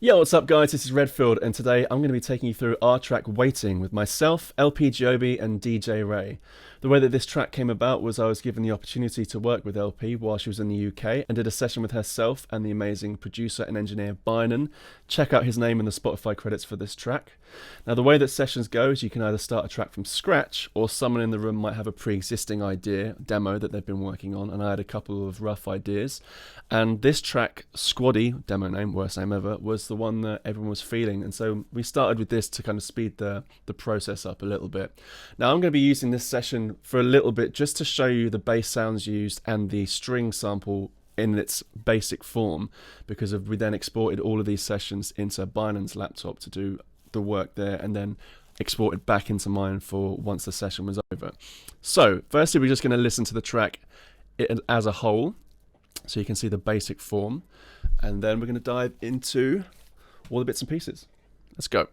Yo, what's up guys, this is Redfield and today I'm going to be taking you through our track Waiting with myself, LP Giobbi and DJ Ray. The way that this track came about was I was given the opportunity to work with LP while she was in the UK and did a session with herself and the amazing producer and engineer Bynon. Check out his name in the Spotify credits for this track. Now the way that sessions go is you can either start a track from scratch or someone in the room might have a pre-existing demo that they've been working on, and I had a couple of rough ideas. And this track, Squaddy, demo name, worst name ever, was the one that everyone was feeling, and so we started with this to kind of speed the process up a little bit. Now I'm going to be using this session for a little bit just to show you the bass sounds used and the string sample in its basic form, because we then exported all of these sessions into Bynon's laptop to do the work there and then exported back into mine for once the session was over. So firstly we're just going to listen to the track as a whole so you can see the basic form, and then we're going to dive into all the bits and pieces. Let's go.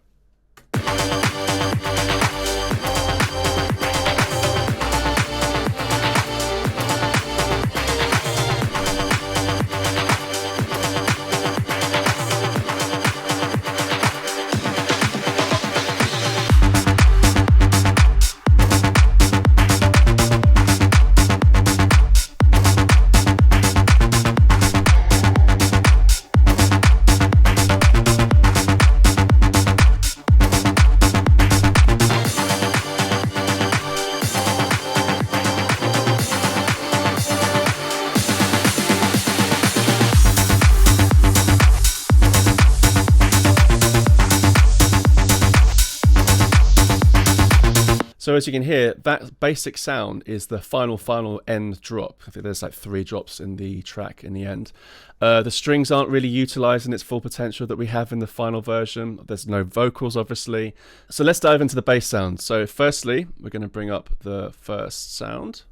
So as you can hear, that basic sound is the final end drop. I think there's like 3 drops in the track in the end. The strings aren't really utilised in its full potential that we have in the final version. There's no vocals, obviously. So let's dive into the bass sound. So firstly, we're going to bring up the first sound.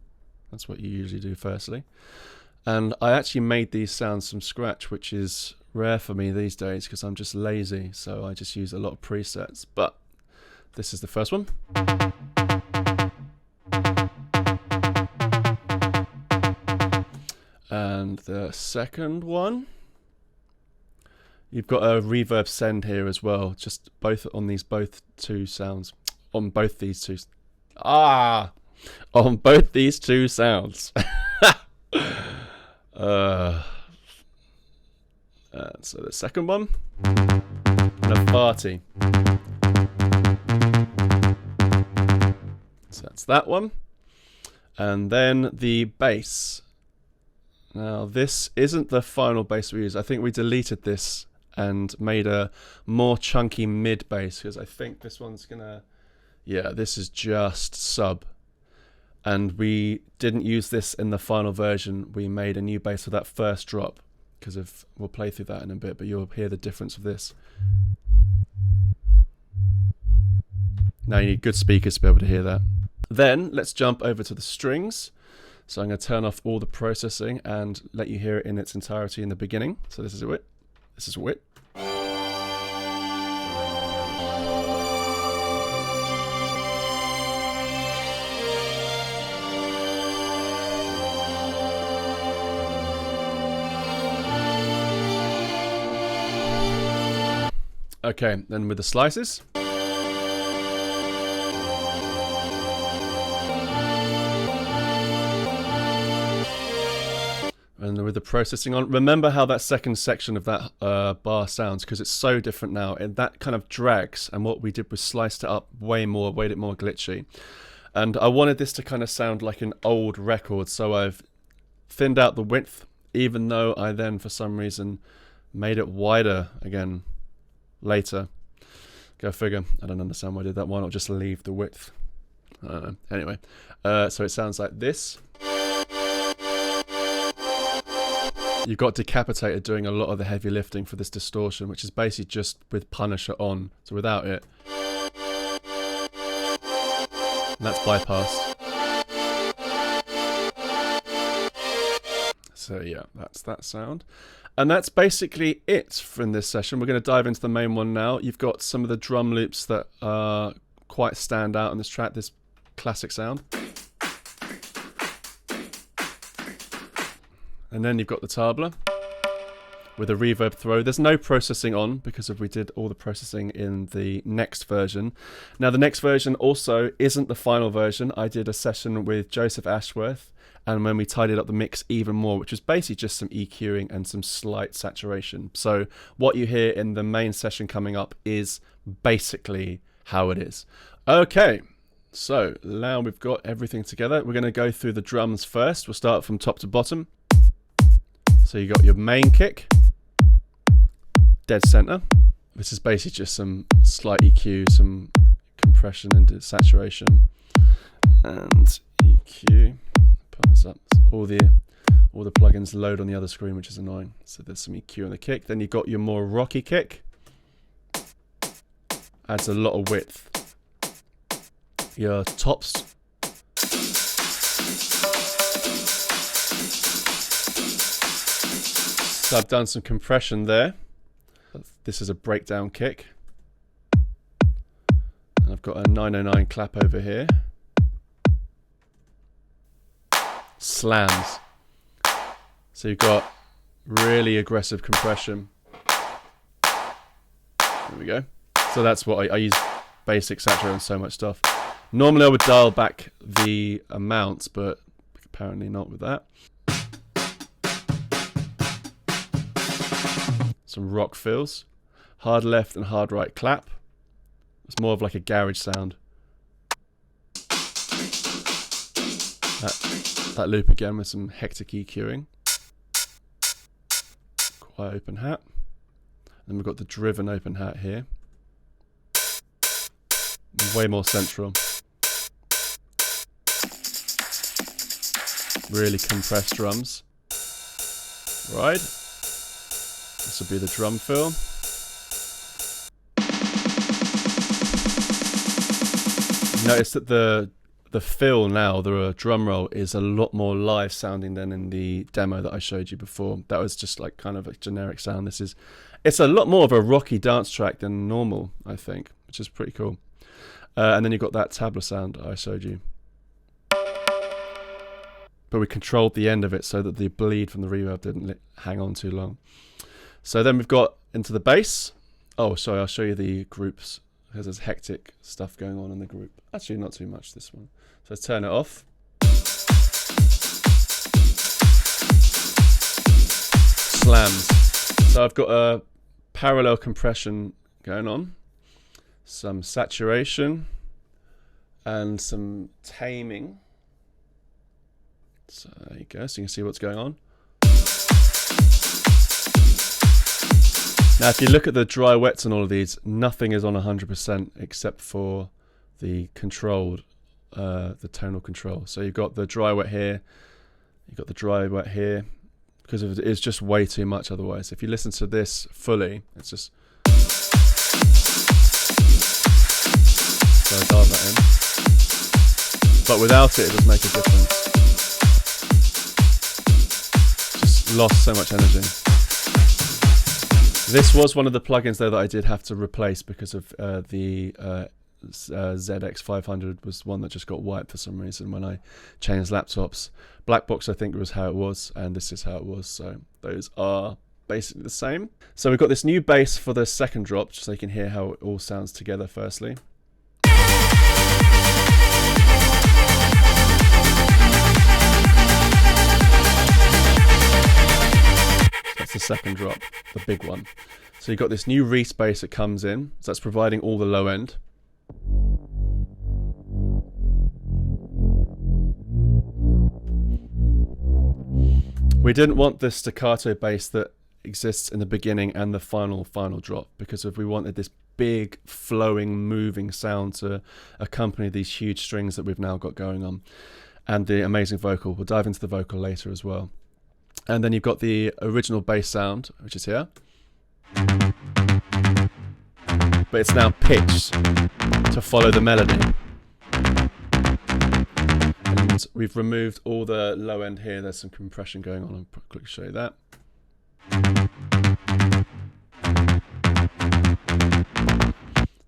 That's what you usually do firstly. And I actually made these sounds from scratch, which is rare for me these days because I'm just lazy. So I just use a lot of presets. But this is the first one. And the second one, you've got a reverb send here as well, just both on these two sounds, on both these two sounds. So the second one, and a party. So that's that one. And then the bass. Now this isn't the final bass we use. I think we deleted this and made a more chunky mid bass because I think this one's gonna, yeah, this is just sub. And we didn't use this in the final version. We made a new bass for that first drop because we'll play through that in a bit, but you'll hear the difference of this. Now you need good speakers to be able to hear that. Then let's jump over to the strings. So I'm going to turn off all the processing and let you hear it in its entirety in the beginning. So this is it. This is it. Okay, then with the slices. And with the processing on, remember how that second section of that bar sounds, because it's so different now, and that kind of drags, and what we did was sliced it up way more, made it more glitchy. And I wanted this to kind of sound like an old record, so I've thinned out the width, even though I then for some reason made it wider again later. Go figure. I don't understand why I did that. Why not just leave the width? I don't know. Anyway, so it sounds like this. You've got Decapitated doing a lot of the heavy lifting for this distortion, which is basically just with Punisher on, so without it. And that's bypassed. So yeah, that's that sound. And that's basically it from this session. We're going to dive into the main one now. You've got some of the drum loops that quite stand out on this track, this classic sound. And then you've got the tabla, with a reverb throw. There's no processing on because we did all the processing in the next version. Now the next version also isn't the final version. I did a session with Joseph Ashworth, and when we tidied up the mix even more, which was basically just some EQing and some slight saturation. So what you hear in the main session coming up is basically how it is. Okay, so now we've got everything together. We're going to go through the drums first. We'll start from top to bottom. So you got your main kick, dead center. This is basically just some slight EQ, some compression and saturation, and EQ. Put this up. All the plugins load on the other screen, which is annoying. So there's some EQ on the kick. Then you've got your more rocky kick. Adds a lot of width. Your tops. So I've done some compression there. This is a breakdown kick. And I've got a 909 clap over here. Slams. So you've got really aggressive compression. There we go. So that's what I use basic saturator and so much stuff. Normally I would dial back the amounts, but apparently not with that. Some rock fills. Hard left and hard right clap. It's more of like a garage sound. That loop again with some hectic EQing. Quiet open hat. Then we've got the driven open hat here. Way more central. Really compressed drums. Right. This will be the drum fill. Notice that the fill now, the drum roll, is a lot more live sounding than in the demo that I showed you before. That was just like kind of a generic sound. It's a lot more of a rocky dance track than normal, I think, which is pretty cool. And then you've got that tabla sound I showed you. But we controlled the end of it so that the bleed from the reverb didn't hang on too long. So then we've got into the bass. Oh, sorry, I'll show you the groups because there's hectic stuff going on in the group. Actually, not too much this one. So let's turn it off. Slams. So I've got a parallel compression going on, some saturation, and some taming. So there you go, so you can see what's going on. Now if you look at the dry wets on all of these, nothing is on 100% except for the controlled, the tonal control. So you've got the dry wet here, you've got the dry wet here, because it's just way too much otherwise. If you listen to this fully, it's just... So I dialed that in. But without it, it does make a difference. Just lost so much energy. This was one of the plugins though that I did have to replace because of the ZX500 was one that just got wiped for some reason when I changed laptops. Blackbox I think was how it was, and this is how it was, so those are basically the same. So we've got this new bass for the second drop, just so you can hear how it all sounds together firstly. That's the second drop, the big one. So you've got this new Reese bass that comes in, so that's providing all the low end. We didn't want the staccato bass that exists in the beginning and the final drop, because if we wanted this big flowing moving sound to accompany these huge strings that we've now got going on, and the amazing vocal. We'll dive into the vocal later as well. And then you've got the original bass sound, which is here, but it's now pitched to follow the melody. And we've removed all the low end here. There's some compression going on. I'll quickly show you that.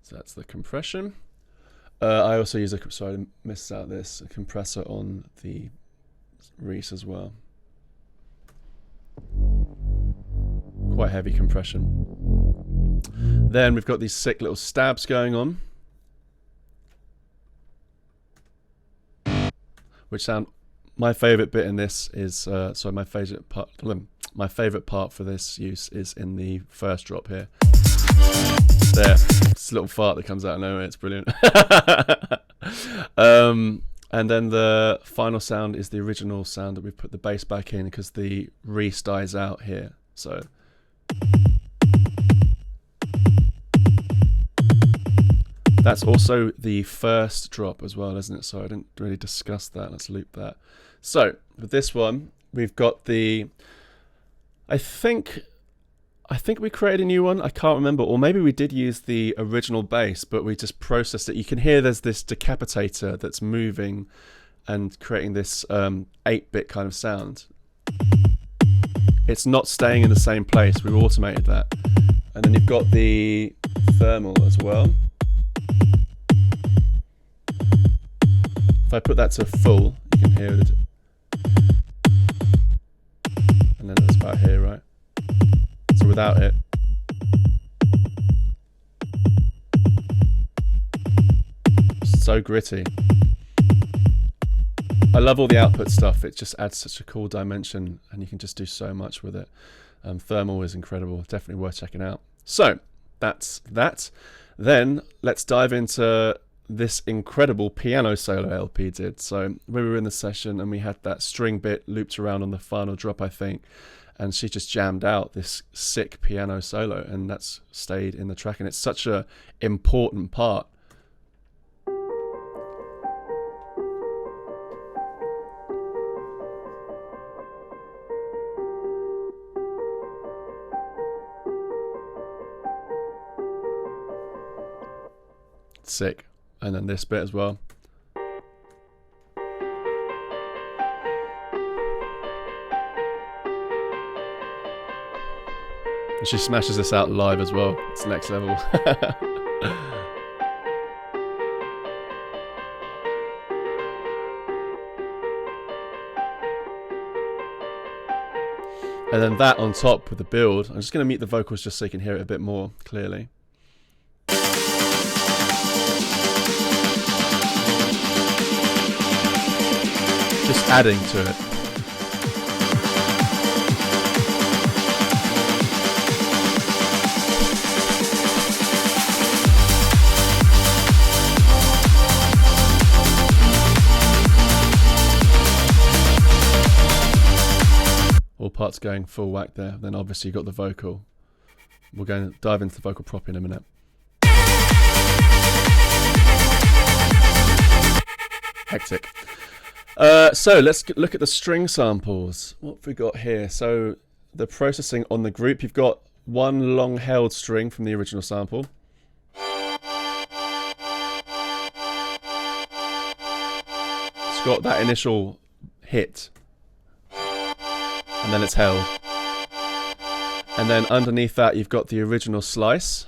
So that's the compression. I also use sorry, I missed out this, a compressor on the Reese as well. quite heavy compression. Then we've got these sick little stabs going on, which sound. My favorite bit in this is sorry. My favorite part for this use is in the first drop here. There, it's a little fart that comes out of nowhere. It's brilliant. And then the final sound is the original sound that we've put the bass back in because the Reese dies out here. So that's also the first drop as well, isn't it? So I didn't really discuss that. Let's loop that. So with this one, we've got the. I think we created a new one. I can't remember, or maybe we did use the original bass, but we just processed it. You can hear there's this decapitator that's moving and creating this 8-bit kind of sound. It's not staying in the same place. We've automated that. And then you've got the thermal as well. If I put that to full, you can hear it. And then it's about here, right? So without it, so gritty. I love all the output stuff. It just adds such a cool dimension, and you can just do so much with it. Thermal is incredible. Definitely worth checking out. So that's that. Then let's dive into this incredible piano solo LP did. So we were in the session and we had that string bit looped around on the final drop, I think, and she just jammed out this sick piano solo, and that's stayed in the track, and it's such a important part. Sick. And then this bit as well. And she smashes this out live as well. It's next level. And then that on top with the build. I'm just going to mute the vocals just so you can hear it a bit more clearly. Just adding to it. All parts going full whack there. Then obviously you got the vocal. We're going to dive into the vocal prop in a minute. Hectic. So let's look at the string samples. What have we got here? So the processing on the group, you've got one long held string from the original sample. It's got that initial hit, and then it's held. And then underneath that you've got the original slice.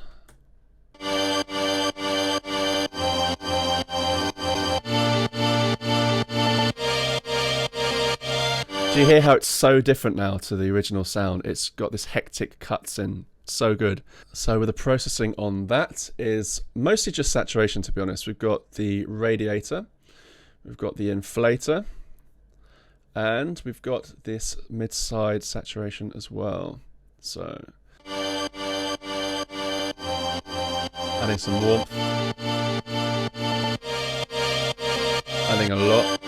Do you hear how it's so different now to the original sound? It's got this hectic cuts in. So good. So with the processing on that is mostly just saturation, to be honest. We've got the radiator, we've got the inflator, and we've got this mid-side saturation as well. So adding some warmth, adding a lot.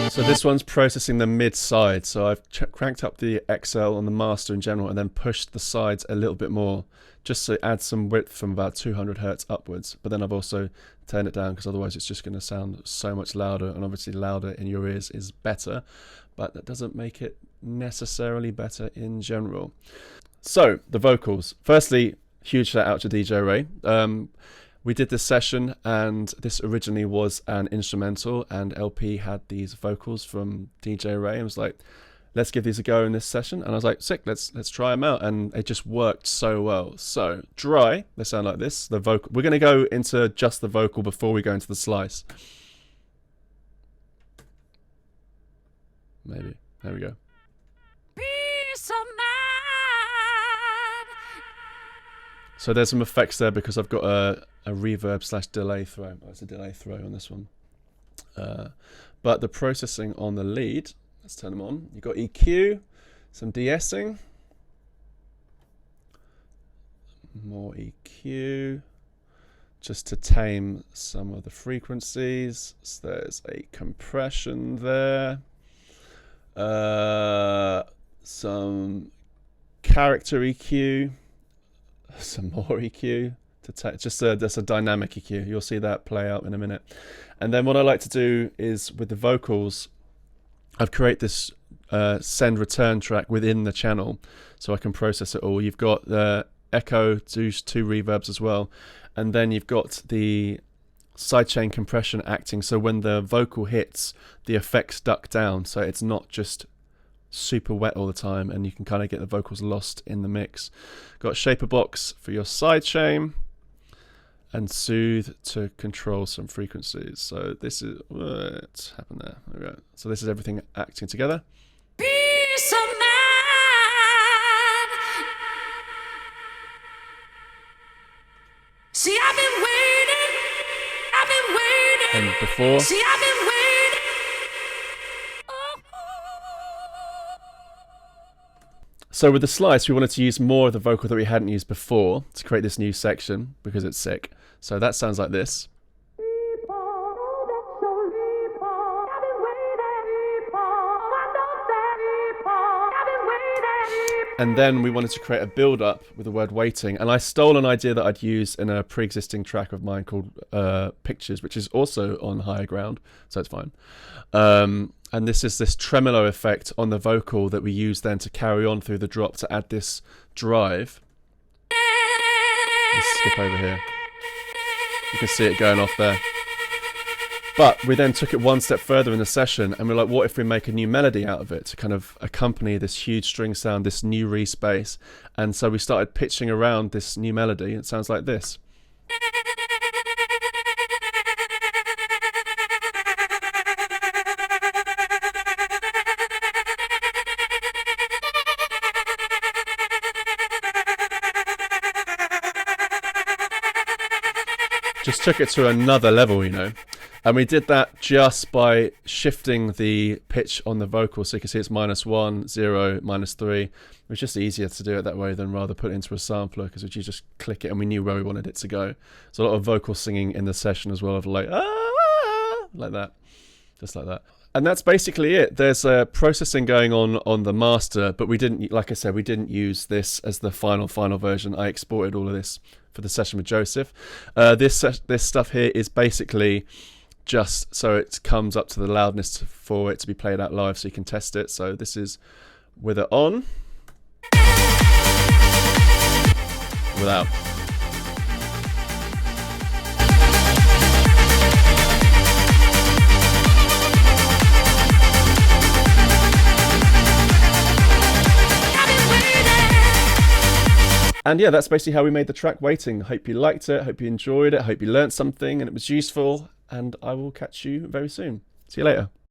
So this one's processing the mid-side, so I've cranked up the XL on the master in general and then pushed the sides a little bit more just to add some width from about 200 Hertz upwards. But then I've also turned it down because otherwise it's just going to sound so much louder, and obviously louder in your ears is better, but that doesn't make it necessarily better in general. So the vocals. Firstly, huge shout out to DJ Ray. We did this session, and this originally was an instrumental, and LP had these vocals from DJ Ray and was like, let's give these a go in this session. And I was like, sick, let's try them out. And it just worked so well. So dry, they sound like this. The vocal. We're going to go into just the vocal before we go into the slice. Maybe. There we go. Peace of mind. So there's some effects there because I've got a reverb / delay throw. Oh, it's a delay throw on this one. But the processing on the lead, let's turn them on. You've got EQ, some de-essing, more EQ, just to tame some of the frequencies. So there's a compression there, some character EQ, some more EQ. Just a dynamic EQ. You'll see that play out in a minute. And then what I like to do is with the vocals, I've created this send return track within the channel so I can process it all. You've got the echo, two reverbs as well, and then you've got the sidechain compression acting, so when the vocal hits, the effects duck down, so it's not just super wet all the time, and you can kind of get the vocals lost in the mix. Got shaper box for your sidechain, and soothe to control some frequencies. So this is what's happened there. There we go. So this is everything acting together. Peace of mind. See, I've been waiting. I've been waiting. And before. See, I've been waiting. So with the slice, we wanted to use more of the vocal that we hadn't used before to create this new section because it's sick. So that sounds like this. And then we wanted to create a build-up with the word waiting. And I stole an idea that I'd used in a pre-existing track of mine called Pictures, which is also on Higher Ground, so it's fine. And this is this tremolo effect on the vocal that we use then to carry on through the drop to add this drive. Let's skip over here. You can see it going off there. But we then took it one step further in the session and we're like, what if we make a new melody out of it to kind of accompany this huge string sound, this new re-space? And so we started pitching around this new melody. It sounds like this. Just took it to another level, you know. And we did that just by shifting the pitch on the vocal. So you can see it's -1, 0, -3. It was just easier to do it that way than rather put it into a sampler, because you just click it and we knew where we wanted it to go. So a lot of vocal singing in the session as well, of like, ah, like that, just like that. And that's basically it. There's processing going on the master, but we didn't, like I said, we didn't use this as the final version. I exported all of this for the session with Joseph. This stuff here is basically just so it comes up to the loudness for it to be played out live so you can test it. So this is with it on, without. And yeah, that's basically how we made the track Waiting. Hope you liked it, hope you enjoyed it, hope you learned something and it was useful, and I will catch you very soon. See you later.